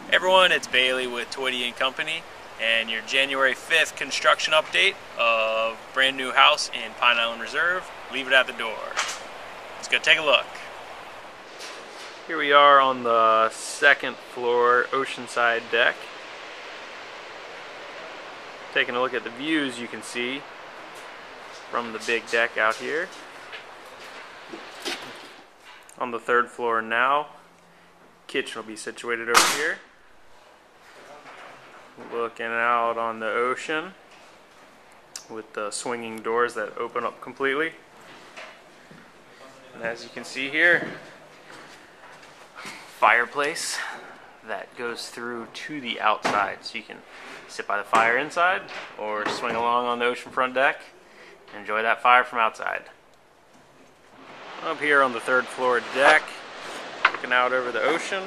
Hey everyone, it's Bailey with Twiddy and Company and your January 5th construction update of brand new house in Pine Island Reserve. Leave it at the door. Let's go take a look. Here we are on the second floor oceanside deck. Taking a look at the views you can see from the big deck out here. On the third floor now, kitchen will be situated over here. Looking out on the ocean with the swinging doors that open up completely. And as you can see here, fireplace that goes through to the outside, so you can sit by the fire inside or swing along on the oceanfront deck and enjoy that fire from outside. Up here on the third floor deck, looking out over the ocean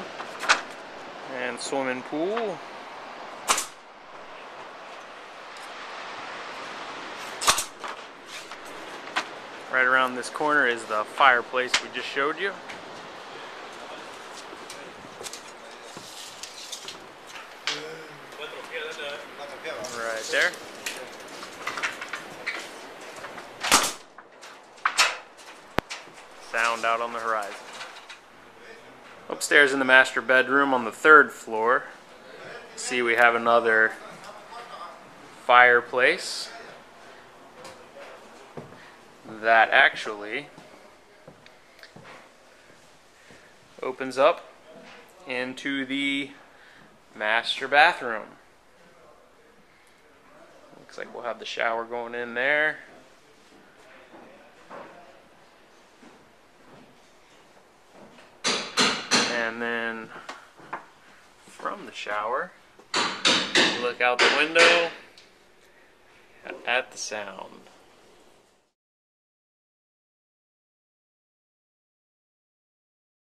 and swimming pool. Right around this corner is the fireplace we just showed you. Right there. Sound out on the horizon. Upstairs in the master bedroom on the third floor, see we have another fireplace that actually opens up into the master bathroom. Looks like we'll have the shower going in there. And then from the shower, look out the window at the sound.